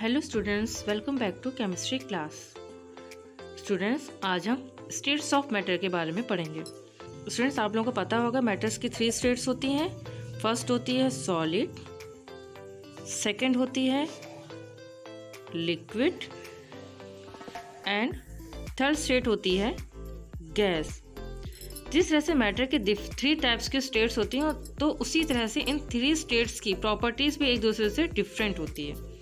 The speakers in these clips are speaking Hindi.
Hello students, welcome back to chemistry class. Students, आज हम स्टेट्स ऑफ मैटर के बारे में पढ़ेंगे। स्टूडेंट्स, आप लोगों को पता होगा मैटर्स की 3 स्टेट्स होती हैं। फर्स्ट होती है सॉलिड, सेकंड होती है लिक्विड एंड थर्ड स्टेट होती है गैस। जिस तरह से मैटर के 3 टाइप्स की स्टेट्स होती हैं, तो उसी तरह से इन 3 स्टेट्स की प्रॉपर्टीज भी एक दूसरे से डिफरेंट होती है।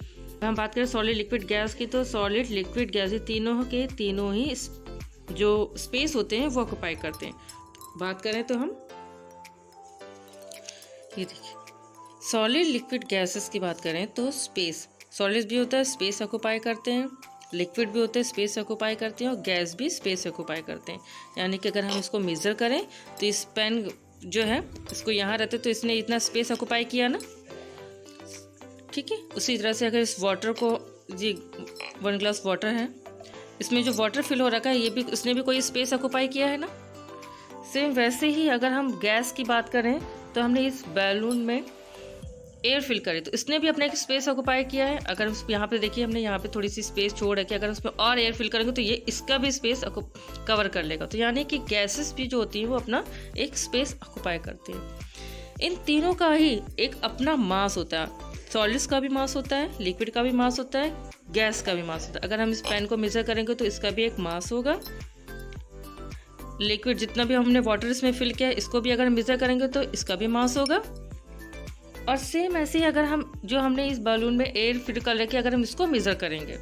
हम बात करें सॉलिड, लिक्विड, गैस की, तो सॉलिड, लिक्विड, गैस, तीनों ही जो स्पेस होते हैं वो ऑक्युपाई करते हैं। बात करें तो हम ये देखिए, सॉलिड, लिक्विड, गैसेस की बात करें तो स्पेस, सॉलिड भी होता है स्पेस ऑक्युपाई करते हैं, लिक्विड भी होते हैं स्पेस ऑक्युपाई करते हैं, और गैस भी स्पेस ऑक्युपाई करते हैं। यानी कि अगर हम इसको मेजर करें तो इस पेन जो है इसको यहाँ रहते तो इसने इतना स्पेस ऑक्युपाई किया ना, ठीक है। उसी तरह से अगर इस वाटर को, जी 1 ग्लास वाटर है, इसमें जो वाटर फिल हो रखा है ये भी, इसने भी कोई स्पेस ऑक्युपाई किया है ना। सेम वैसे ही अगर हम गैस की बात करें तो हमने इस बैलून में एयर फिल करे तो इसने भी अपना एक स्पेस ऑक्युपाई किया है। अगर उस यहाँ पे देखिए, हमने यहाँ पे थोड़ी सी स्पेस छोड़ रखी है, अगर उसमें और एयर फिल करेंगे तो ये इसका भी स्पेस कवर कर लेगा। तो यानी कि गैसेस भी जो होती हैं वो अपना एक स्पेस ऑक्युपाई करती हैं। इन तीनों का ही एक अपना मास होता है। सॉलिड्स का भी मास होता है, लिक्विड का भी मास होता है, गैस का भी मास होता है। अगर हम इस पेन को मेजर करेंगे तो इसका भी एक मास होगा। लिक्विड, जितना भी हमने वाटर इसमें फिल किया है, इसको भी अगर मेजर करेंगे तो इसका भी मास होगा। और सेम ऐसे ही अगर हम जो हमने इस बैलून में एयर फिल कर रखी है, अगर हम इसको मेजर करेंगे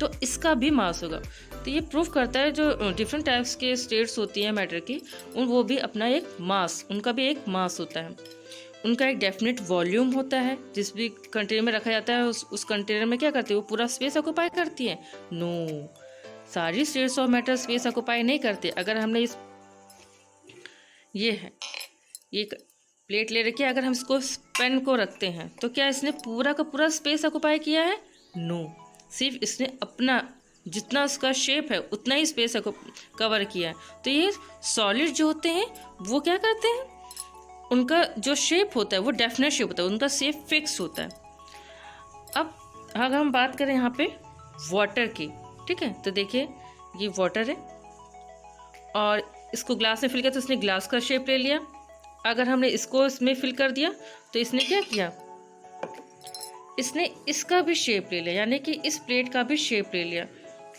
तो इसका भी मास होगा। तो ये प्रूव करता है जो डिफरेंट टाइप्स के स्टेट्स होती हैं मैटर की, वो भी अपना एक मास, उनका भी एक मास होता है। उनका एक डेफिनेट वॉल्यूम होता है। जिस भी कंटेनर में रखा जाता है उस कंटेनर में क्या करती है, वो पूरा स्पेस ऑक्युपाई करती है? नो, सारी states of matter space occupy नहीं करते। अगर हमने ये प्लेट ले रखी है, अगर हम इसको पेन को रखते हैं तो क्या इसने पूरा का पूरा स्पेस ऑक्युपाई किया है? नो, सिर्फ इसने अपना जितना उसका शेप है उतना ही स्पेस कवर किया है। तो ये सॉलिड जो होते हैं वो क्या करते हैं, उनका जो शेप होता है वो डेफिनेट शेप होता है, उनका शेप फिक्स होता है। अब अगर हम बात करें यहाँ पे वाटर की, ठीक है, तो देखिए ये वाटर है और इसको ग्लास में फिल किया तो इसने ग्लास का शेप ले लिया। अगर हमने इसको इसमें फिल कर दिया तो इसने क्या किया, इसने इसका भी शेप ले लिया, यानी कि इस प्लेट का भी शेप ले लिया।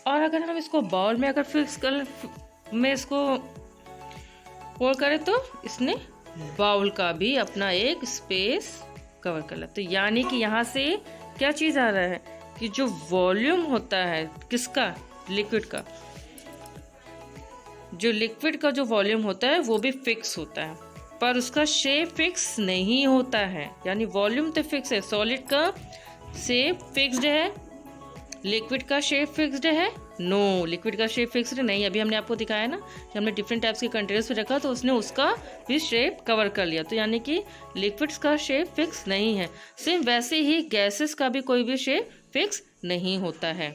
और अगर हम इसको बाउल में अगर फिक्स कर में इसको पोर करें तो इसने बाउल का भी अपना एक स्पेस कवर कर लिया। तो यानी कि यहाँ से क्या चीज़ आ रहा है कि जो वॉल्यूम होता है किसका, लिक्विड का, जो लिक्विड का जो वॉल्यूम होता है वो भी फिक्स होता है, पर उसका शेप फिक्स नहीं होता है। यानी वॉल्यूम तो फिक्स है, सॉलिड का शेप फिक्स्ड है, लिक्विड का शेप फिक्स्ड है? नो, लिक्विड का शेप फिक्स्ड नहीं। अभी हमने आपको दिखाया ना कि हमने डिफरेंट टाइप्स के कंटेनर्स पे रखा तो उसने उसका भी शेप कवर कर लिया। तो यानी कि लिक्विड्स का शेप फिक्स नहीं है। सेम वैसे ही गैसेस का भी कोई भी शेप फिक्स नहीं होता है।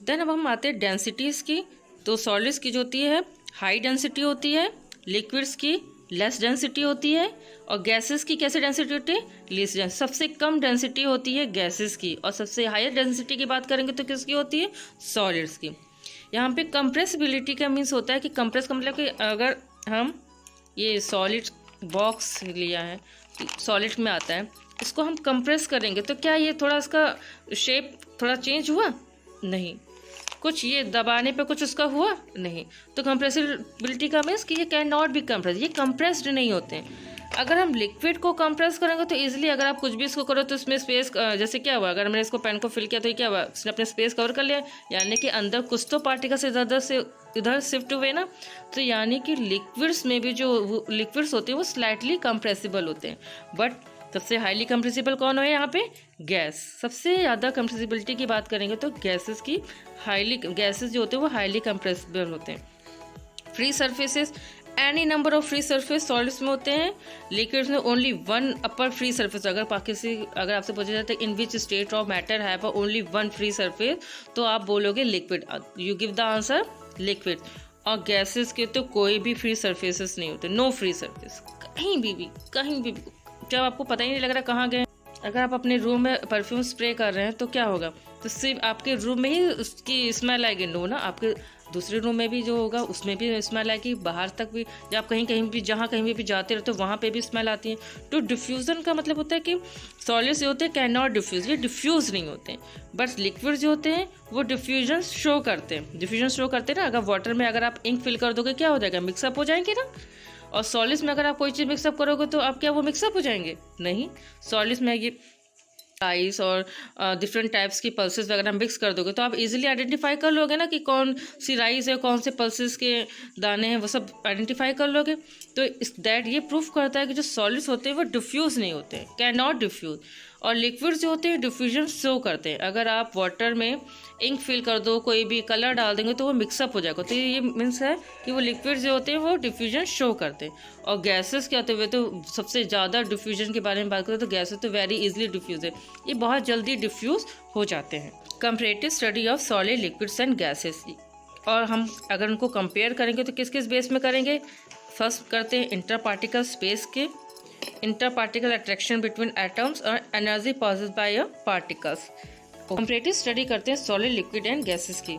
देन अब हम आते हैं डेंसिटीज़ की। तो सॉलिड्स की जो होती है हाई डेंसिटी होती है, लिक्विड्स की लेस डेंसिटी होती है, और गैसेस की कैसे डेंसिटी होती है, लीस्ट डेंसिटी। सबसे कम डेंसिटी होती है गैसेस की, और सबसे हायर डेंसिटी की बात करेंगे तो किसकी होती है, सॉलिड्स की। यहाँ पे कंप्रेसिबिलिटी का मीन्स होता है कि कंप्रेस का मतलब कि अगर हम ये सॉलिड बॉक्स लिया है, सॉलिड में आता है, इसको हम कंप्रेस करेंगे तो क्या ये थोड़ा इसका शेप थोड़ा चेंज हुआ? नहीं। कुछ ये दबाने पे कुछ उसका हुआ? नहीं। तो कंप्रेसिबिलिटी का मीन्स कि ये कैन नॉट बी कंप्रेस, ये कंप्रेस्ड नहीं होते हैं। अगर हम लिक्विड को कंप्रेस करेंगे तो इजीली, अगर आप कुछ भी इसको करो तो इसमें स्पेस, जैसे क्या हुआ, अगर हमने इसको पेन को फिल किया तो ये क्या हुआ, इसने अपने स्पेस कवर कर लिया, यानी कि अंदर कुछ तो पार्टिकल्स इधर शिफ्ट हुए ना। तो यानी कि लिक्विड्स में भी जो लिक्विड्स होते हैं वो स्लाइटली कंप्रेसिबल होते हैं। बट सबसे हाईली कंप्रेसिबल कौन है यहाँ पे, गैस। सबसे ज़्यादा कंप्रेसिबिलिटी की बात करेंगे तो गैसेस की गैसेस जो होते हैं वो हाईली कंप्रेसिबल होते हैं। Free surfaces, any number of free surface solids में होते हैं। लिक्विड्स में ओनली 1 अपर फ्री सरफेस। अगर आपसे पूछा जाता है in which state of matter have only 1 free surface, तो आप बोलोगे liquid, you give the answer liquid. और गैसेस के तो कोई भी फ्री सरफेसेस नहीं होते, नो फ्री सरफेस, कहीं भी। जब आपको पता ही नहीं लग रहा कहाँ गए, अगर आप अपने रूम में परफ्यूम स्प्रे कर रहे हैं तो क्या होगा, तो सिर्फ आपके रूम में ही उसकी स्मेल आएगी, नो ना, आपके दूसरे रूम में भी जो होगा उसमें भी स्मेल आएगी, बाहर तक भी, या आप कहीं कहीं भी जहाँ कहीं भी जाते रहते हो वहाँ पे भी स्मेल आती है। तो डिफ्यूज़न का मतलब होता है कि सॉलिड्स जो होते हैं कैन नॉट डिफ्यूज़, ये डिफ्यूज़ नहीं होते हैं, बट लिक्विड जो होते हैं वो डिफ्यूजन शो करते हैं। डिफ्यूजन शो करते हैं ना, अगर वाटर में अगर आप इंक फिल कर दोगे क्या हो जाएगा, मिक्सअप हो जाएंगे ना। और सॉलिड्स में अगर आप कोई चीज़ मिक्सअप करोगे तो आप क्या वो मिक्सअप हो जाएंगे, नहीं। सॉलिड्स में ये राइस और डिफरेंट टाइप्स की पल्सेस वगैरह मिक्स कर दोगे तो आप इजीली आइडेंटिफाई कर लोगे ना कि कौन सी राइस है, कौन से पल्सेस के दाने हैं, वो सब आइडेंटिफाई कर लोगे। तो इस दैट ये प्रूफ करता है कि जो सॉलिड्स होते हैं वो डिफ्यूज़ नहीं होते हैं, कैन नॉट डिफ्यूज़। और लिक्विड्स जो होते हैं डिफ्यूजन शो करते हैं। अगर आप वाटर में इंक फिल कर दो, कोई भी कलर डाल देंगे तो वो मिक्सअप हो जाएगा, तो ये मीन्स है कि वो लिक्विड्स जो होते हैं वो डिफ्यूजन शो करते हैं। और गैसेस क्या होते हैं, तो सबसे ज़्यादा डिफ्यूजन के बारे में बात करें तो गैसेस तो वेरी इजीली डिफ्यूज है, ये बहुत जल्दी डिफ्यूज हो जाते हैं। Comparative study of solid liquids and gases, और हम अगर उनको कंपेयर करेंगे तो किस किस बेस में करेंगे। फर्स्ट करते हैं इंटर पार्टिकल स्पेस के, inter particle attraction between atoms और energy possess by particles. Comparative study करते हैं सॉलिड लिक्विड एंड गैसेस की।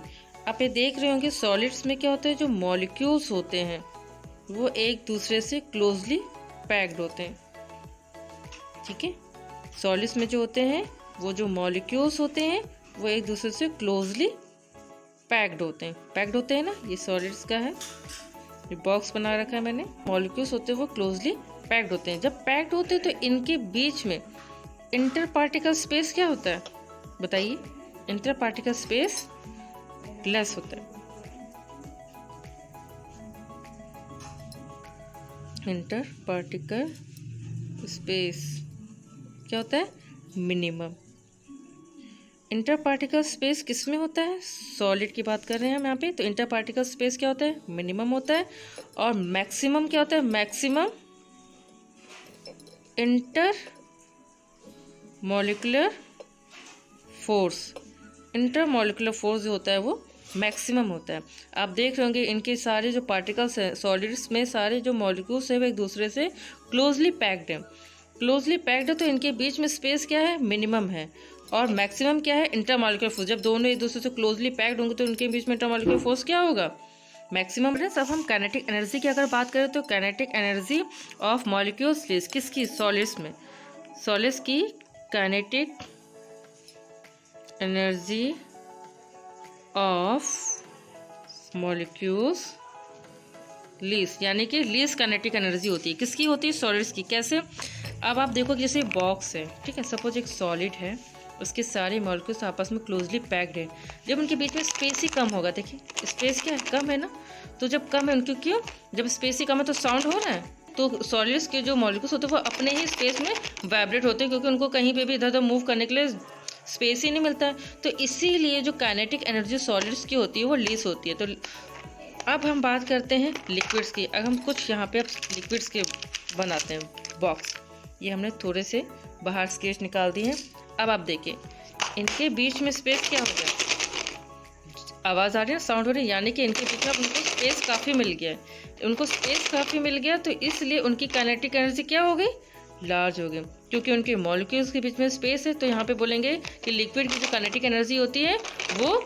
आप ये देख रहे होंगे सॉलिड्स में क्या होता है, जो मॉलिक्यूल्स होते हैं वो एक दूसरे से क्लोजली पैक्ड होते हैं, ठीक है। सॉलिड्स में जो होते हैं वो जो मॉलिक्यूल्स होते हैं वो एक दूसरे से क्लोजली पैक्ड होते हैं ना। ये सॉलिड्स का है, ये बॉक्स बना रखा है मैंने। मॉलिक्यूल्स होते हैं वो क्लोजली पैक्ड होते हैं। जब पैक्ड होते हैं तो इनके बीच में इंटर पार्टिकल स्पेस क्या होता है, बताइए। इंटर पार्टिकल स्पेस लेस होता है। इंटर पार्टिकल स्पेस क्या होता है, मिनिमम। इंटर पार्टिकल स्पेस किस में होता है, सॉलिड की बात कर रहे हैं हम यहाँ पे, तो इंटर पार्टिकल स्पेस क्या होता है, मिनिमम होता है। और मैक्सिमम क्या होता है, maximum inter molecular force. Inter molecular force जो होता है वो मैक्सिमम होता है। आप देख रहे होंगे इनके सारे जो पार्टिकल्स हैं सॉलिड्स में, सारे जो मॉलिक्यूल्स हैं वो एक दूसरे से क्लोजली पैक्ड हैं। क्लोजली पैक्ड है तो इनके बीच में स्पेस क्या है, मिनिमम है। और मैक्सिमम क्या है, इंटरमॉलिक्यूलर फोर्स। जब दोनों एक दूसरे से क्लोजली पैक्ड होंगे तो उनके बीच में इंटरमॉलिक्यूलर फोर्स क्या होगा, मैक्सिमम है। अब हम काइनेटिक एनर्जी की अगर बात करें तो काइनेटिक एनर्जी ऑफ मॉलिक्यूल्स किसकी, सॉलिड्स में। सॉलिड्स की kinetic energy of molecules least, यानी कि लीस्ट काइनेटिक एनर्जी होती है किसकी, होती है सॉलिड्स की। कैसे, अब आप देखो जैसे बॉक्स है, ठीक है, सपोज एक सॉलिड है, उसके सारे मॉलिक्यूल्स आपस में क्लोजली पैक्ड है। जब उनके बीच में स्पेस ही कम होगा, देखिए स्पेस क्या है, कम है ना, तो जब कम है उनके, क्यों, जब स्पेस ही कम है तो साउंड हो रहा है, तो सॉलिड्स के जो मॉलिक्यूल्स होते हैं वो अपने ही स्पेस में वाइब्रेट होते हैं, क्योंकि उनको कहीं पे भी इधर उधर मूव करने के लिए स्पेस ही नहीं मिलता है। तो इसीलिए जो काइनेटिक एनर्जी सॉलिड्स की होती है वो लीस होती है। तो अब हम बात करते हैं लिक्विड्स की। अब हम कुछ यहाँ पे अब लिक्विड्स के बनाते हैं बॉक्स। ये हमने थोड़े से बाहर स्केच निकाल दिए हैं। अब आप देखिए इनके बीच में स्पेस क्या हो गया, आवाज़ आ रही है, साउंड हो रही है, यानी कि इनके बीच में अब उनको स्पेस काफ़ी मिल गया है। उनको स्पेस काफ़ी मिल गया तो इसलिए उनकी काइनेटिक एनर्जी क्या हो गई, लार्ज हो गई, क्योंकि उनके मॉलिक्यूल्स के बीच में स्पेस है। तो यहाँ पे बोलेंगे कि लिक्विड की जो काइनेटिक एनर्जी होती है वो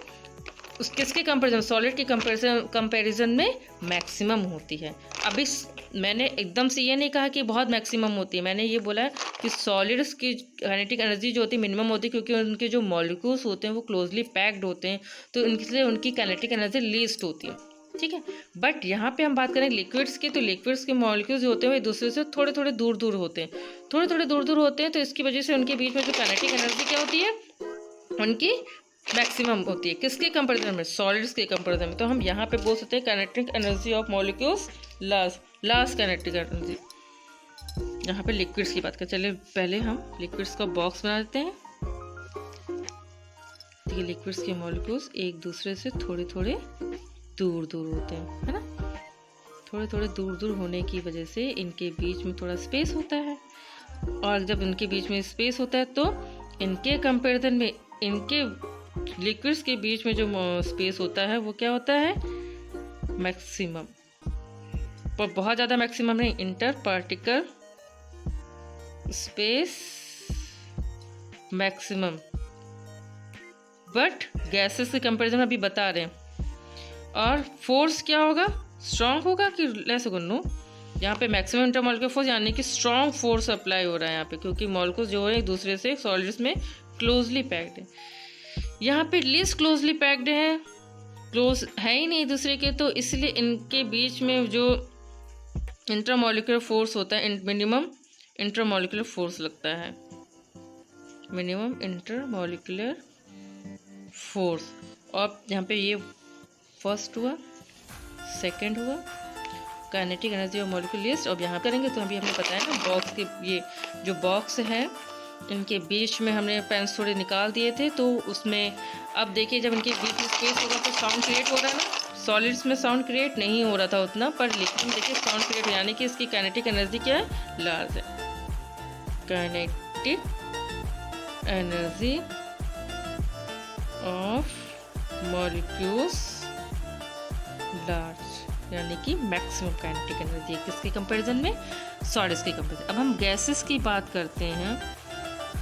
उस किसके कंपैरिजन, सॉलिड के कंपैरिजन में मैक्सिमम होती है। अभी मैंने एकदम से ये नहीं कहा कि बहुत मैक्सिमम होती है, मैंने ये बोला है कि सॉलिड्स की काइनेटिक एनर्जी जो होती है मिनिमम होती है, क्योंकि उनके जो मॉलिक्यूल्स होते हैं वो क्लोजली पैक्ड होते हैं, तो इनसे उनकी काइनेटिक एनर्जी लीस्ट होती है, ठीक है। बट यहाँ पे हम बात करें लिक्विड्स की, तो लिक्विड्स के मॉलिक्यूल्स जो होते हैं वो एक दूसरे से थोड़े थोड़े दूर दूर होते हैं, थोड़े थोड़े दूर दूर होते हैं, तो इसकी वजह से उनके बीच में जो काइनेटिक एनर्जी क्या होती है, उनकी मैक्सिमम होती है। किसके कंपैरिजन में, सॉलिड्स के कंपैरिजन में। तो हम यहाँ पे बोल सकते हैं kinetic energy of molecules last kinetic energy. यहाँ पे लिक्विड्स की बात करें, चलिए पहले हम लिक्विड्स का बॉक्स बना देते हैं। ये लिक्विड्स के मॉलिक्यूल्स एक दूसरे से थोड़े थोड़े दूर दूर होते हैं, है ना। थोड़े थोड़े दूर दूर होने की वजह से इनके बीच में थोड़ा स्पेस होता है, और जब इनके बीच में स्पेस होता है तो इनके कंपैरिजन में इनके लिक्विड्स के बीच में जो स्पेस होता है वो क्या होता है, मैक्सिमम। पर बहुत ज़्यादा मैक्सिमम नहीं, inter particle space maximum, but gases के कंपेरिजन में अभी बता रहे हैं। और फोर्स क्या होगा, स्ट्रॉन्ग होगा कि लेस होगा? नो, यहाँ पे मैक्सिमम इंटरमॉलिक्यूलर फोर्स यानी कि स्ट्रॉन्ग फोर्स अप्लाई हो रहा है यहाँ पे, क्योंकि मॉलिक्यूल्स जो है एक दूसरे से सॉलिड्स में क्लोजली पैक्ड है। यहाँ पे लीस्ट क्लोजली पैक्ड है, क्लोज है ही नहीं एक दूसरे के, तो इसलिए इनके बीच में जो इंटरमॉलिक्यूलर फोर्स होता है, मिनिमम इंटरमॉलिक्यूलर फोर्स लगता है, मिनिमम इंटरमॉलिक्यूलर फोर्स। और यहाँ पे ये फर्स्ट हुआ, सेकंड हुआ, काइनेटिक एनर्जी और मॉलिक्यूलर लिस्ट। अब यहाँ करेंगे तो अभी हमें पता है ना, बॉक्स के ये जो बॉक्स है इनके बीच में हमने पेन्स थोड़े निकाल दिए थे, तो उसमें अब देखिए जब इनके बीच में स्पेस होगा तो साउंड क्रिएट हो रहा है ना। सॉलिड्स में साउंड क्रिएट नहीं हो रहा था उतना, पर लिक्विड में देखिए साउंड क्रिएट, यानी कि इसकी काइनेटिक एनर्जी क्या है, लार्ज है। Kinetic energy of molecules large, यानी कि मैक्सिमम काइनेटिक एनर्जी किसके कंपैरिजन में, सॉलिड्स के कंपैरिजन। अब हम गैसेस की बात करते हैं।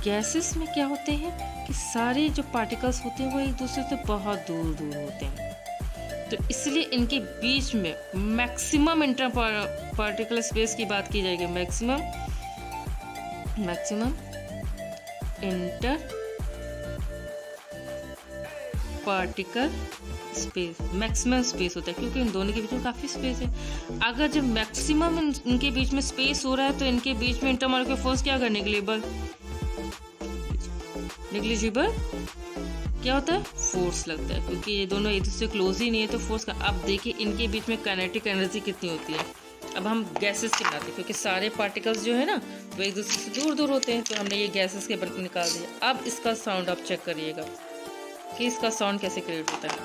गैसेस में क्या होते हैं कि सारे जो पार्टिकल्स होते हैं वो एक दूसरे से बहुत दूर दूर होते हैं, तो इसलिए इनके बीच में मैक्सिमम इंटर पार्टिकल स्पेस की बात की जाएगी। Maximum inter particle space, maximum space होता है, क्योंकि इन दोनों के बीच में काफ़ी स्पेस है। अगर जब मैक्सिमम इनके बीच में स्पेस हो रहा है तो इनके बीच में इंटरमॉलिक्यूलर फोर्स क्या होगा, नेग्लिजिबल क्या होता है, फोर्स लगता है, क्योंकि ये दोनों एक दूसरे क्लोज ही नहीं है, तो फोर्स का। अब देखिए इनके बीच में काइनेटिक एनर्जी कितनी होती है। अब हम गैसेस की बनाते हैं, क्योंकि सारे पार्टिकल्स जो है ना वो एक दूसरे से दूर दूर होते हैं, तो हमने ये गैसेस के निकाल दिया। अब इसका साउंड आप चेक करिएगा कि इसका साउंड कैसे क्रिएट होता है।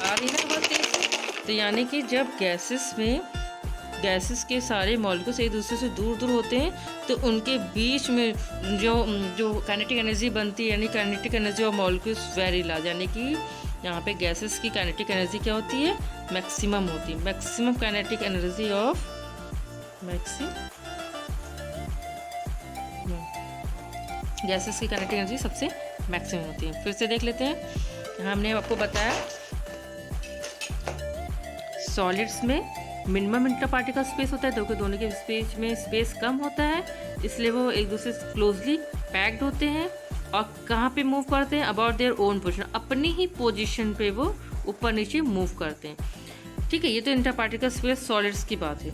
आ रही है बहुत तेज, तो यानी कि जब गैसेस के सारे मॉलिक्यूल्स एक दूसरे से दूर दूर होते हैं तो उनके बीच में जो काइनेटिक एनर्जी बनती है, यानी kinetic energy of molecules very large, यानी कि यहाँ पे गैसेस की काइनेटिक एनर्जी क्या होती है, मैक्सिमम होती है। Maximum kinetic energy of gases की काइनेटिक एनर्जी सबसे मैक्सिमम होती है। फिर से देख लेते हैं। हमने आपको बताया सॉलिड्स में मिनिमम इंटर पार्टिकल स्पेस होता है, क्योंकि दोनों के स्पेस में स्पेस कम होता है, इसलिए वो एक दूसरे से क्लोजली पैक्ड होते हैं। और कहाँ पे मूव करते हैं, अबाउट देयर ओन पोजीशन, अपनी ही पोजीशन पे वो ऊपर नीचे मूव करते हैं। ठीक है, ये तो इंटर पार्टिकल स्पेस सॉलिड्स की बात है।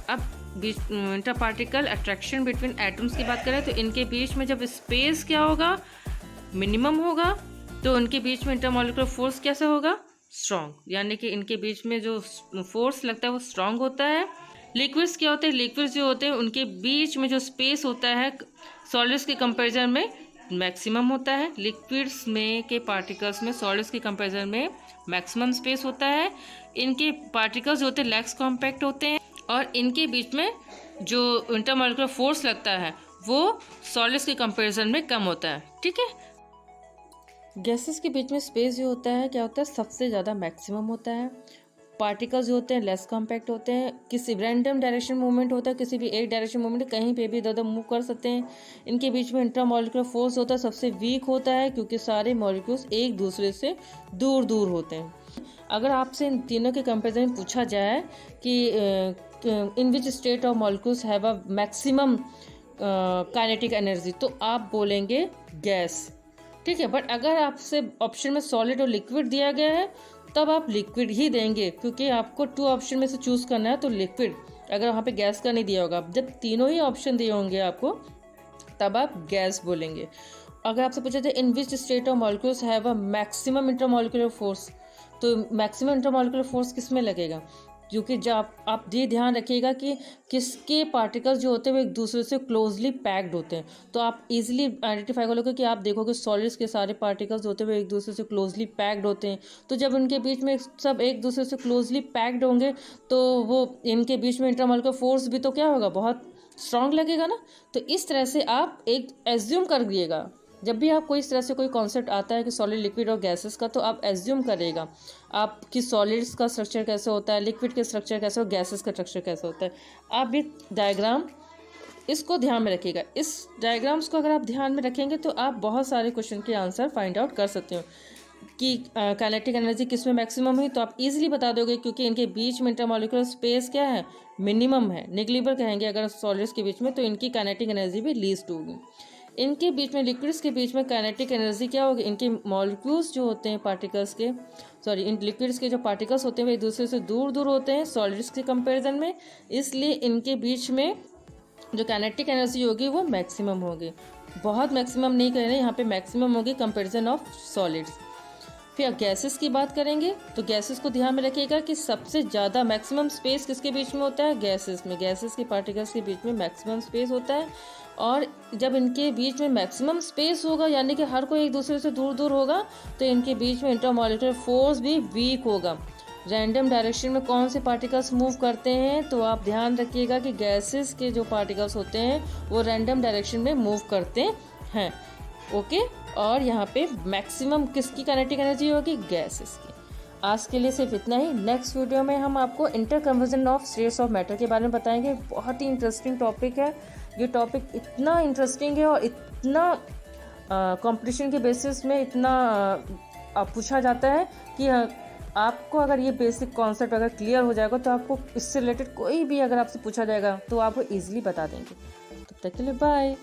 अब inter particle attraction between atoms की बात करें तो इनके बीच में जब स्पेस क्या होगा, मिनिमम होगा, तो उनके बीच में इंटरमॉलिक्यूलर फोर्स कैसे होगा, स्ट्रॉन्ग, यानी कि इनके बीच में जो फोर्स लगता है वो स्ट्रॉन्ग होता है। लिक्विड्स क्या होते हैं, लिक्विड्स जो होते हैं उनके बीच में जो स्पेस होता है सॉलिड्स के कंपैरिजन में मैक्सिमम होता है। लिक्विड्स में के पार्टिकल्स में सॉलिड्स के कंपैरिजन में मैक्सिमम स्पेस होता है। इनके पार्टिकल्स जो होते हैं लेस कॉम्पैक्ट होते हैं, और इनके बीच में जो इंटरमॉलिक्यूलर फोर्स लगता है वो सॉलिड्स के कंपैरिजन में कम होता है। ठीक है, गैसेस के बीच में स्पेस जो होता है क्या होता है, सबसे ज़्यादा मैक्सिमम होता है। पार्टिकल्स जो होते हैं लेस कॉम्पैक्ट होते हैं, किसी रैंडम डायरेक्शन मूवमेंट होता है, किसी भी एक डायरेक्शन मूवमेंट कहीं पे भी इधर उधर मूव कर सकते हैं। इनके बीच में इंटरमॉलिक्यूलर फोर्स होता है, सबसे वीक होता है, क्योंकि सारे मॉलिक्यूल्स एक दूसरे से दूर दूर होते हैं। अगर आपसे इन तीनों के कंपेरिजन में पूछा जाए कि in which state of molecules have a maximum kinetic energy, तो आप बोलेंगे गैस। ठीक है, बट अगर आपसे ऑप्शन में सॉलिड और लिक्विड दिया गया है तब आप लिक्विड ही देंगे, क्योंकि आपको 2 ऑप्शन में से चूज़ करना है, तो लिक्विड। अगर वहाँ पे गैस का नहीं दिया होगा, जब तीनों ही ऑप्शन दिए होंगे आपको तब आप गैस बोलेंगे। अगर आपसे पूछा जाए in which state of molecules have a maximum intermolecular force, तो मैक्सिमम इंटरमॉलिक्यूलर फोर्स किस में लगेगा, क्योंकि जब आप ये ध्यान रखिएगा कि किसके पार्टिकल्स जो होते हैं वो एक दूसरे से क्लोजली पैक्ड होते हैं, तो आप इजीली आइडेंटिफाई कर लोगे कि आप देखोगे सॉलिड्स के सारे पार्टिकल्स होते हैं वो एक दूसरे से क्लोजली पैक्ड होते हैं। तो जब उनके बीच में सब एक दूसरे से क्लोजली पैक्ड होंगे तो वो इनके बीच में इंटरमॉलिक्यूलर फोर्स भी तो क्या होगा, बहुत स्ट्रांग लगेगा ना। तो इस तरह से आप एक एज्यूम कर दिएगा, जब भी आप कोई इस तरह से कोई कॉन्सेप्ट आता है कि सॉलिड, लिक्विड और गैसेस का, तो आप एज्यूम करेगा आप कि सॉलिड्स का स्ट्रक्चर कैसे होता है, लिक्विड का स्ट्रक्चर कैसे और गैसेस का स्ट्रक्चर कैसे होता है। आप भी डायग्राम इसको ध्यान में रखिएगा। इस डायग्राम्स को अगर आप ध्यान में रखेंगे तो आप बहुत सारे क्वेश्चन के आंसर फाइंड आउट कर सकते हो कि काइनेटिक एनर्जी किस में मैक्सिमम हुई, तो आप इजीली बता दोगे क्योंकि इनके बीच में इंटरमॉलिक्यूलर स्पेस क्या है, मिनिमम है, निग्लिबल कहेंगे अगर सॉलिड्स के बीच में, तो इनकी काइनेटिक एनर्जी भी लीस्ट होगी। इनके बीच में लिक्विड्स के बीच में काइनेटिक एनर्जी क्या होगी, इनके मॉलिक्यूल्स जो होते हैं पार्टिकल्स के, सॉरी इन लिक्विड्स के जो पार्टिकल्स होते हैं वे एक दूसरे से दूर दूर होते हैं सॉलिड्स के कंपेरिजन में, इसलिए इनके बीच में जो काइनेटिक एनर्जी होगी वो मैक्सिमम होगी। बहुत मैक्सिमम नहीं कह रहे, यहाँ पे मैक्सिमम होगी कंपेरिजन ऑफ सॉलिड्स। फिर गैसेस की बात करेंगे तो गैसेस को ध्यान में रखिएगा कि सबसे ज़्यादा मैक्सिमम स्पेस किसके बीच में होता है, गैसेस में। गैसेस के पार्टिकल्स के बीच में मैक्सिमम स्पेस होता है, और जब इनके बीच में मैक्सिमम स्पेस होगा यानी कि हर कोई एक दूसरे से दूर दूर होगा, तो इनके बीच में इंटरमॉलिक्यूलर फोर्स भी वीक होगा। रैंडम डायरेक्शन में कौन से पार्टिकल्स मूव करते हैं, तो आप ध्यान रखिएगा कि गैसेस के जो पार्टिकल्स होते हैं वो रैंडम डायरेक्शन में मूव करते हैं। ओके, और यहाँ पे मैक्सिमम किसकी काइनेटिक एनर्जी होगी, गैसेस की। आज के लिए सिर्फ इतना ही। नेक्स्ट वीडियो में हम आपको interconversion of states of matter के बारे में बताएंगे। बहुत ही इंटरेस्टिंग टॉपिक है ये। टॉपिक इतना इंटरेस्टिंग है और इतना कंपटीशन के बेसिस में इतना पूछा जाता है कि आपको अगर ये बेसिक कॉन्सेप्ट अगर क्लियर हो जाएगा तो आपको इससे रिलेटेड कोई भी अगर आपसे पूछा जाएगा तो आप वो ईजिली बता देंगे। तब तक के लिए बाय।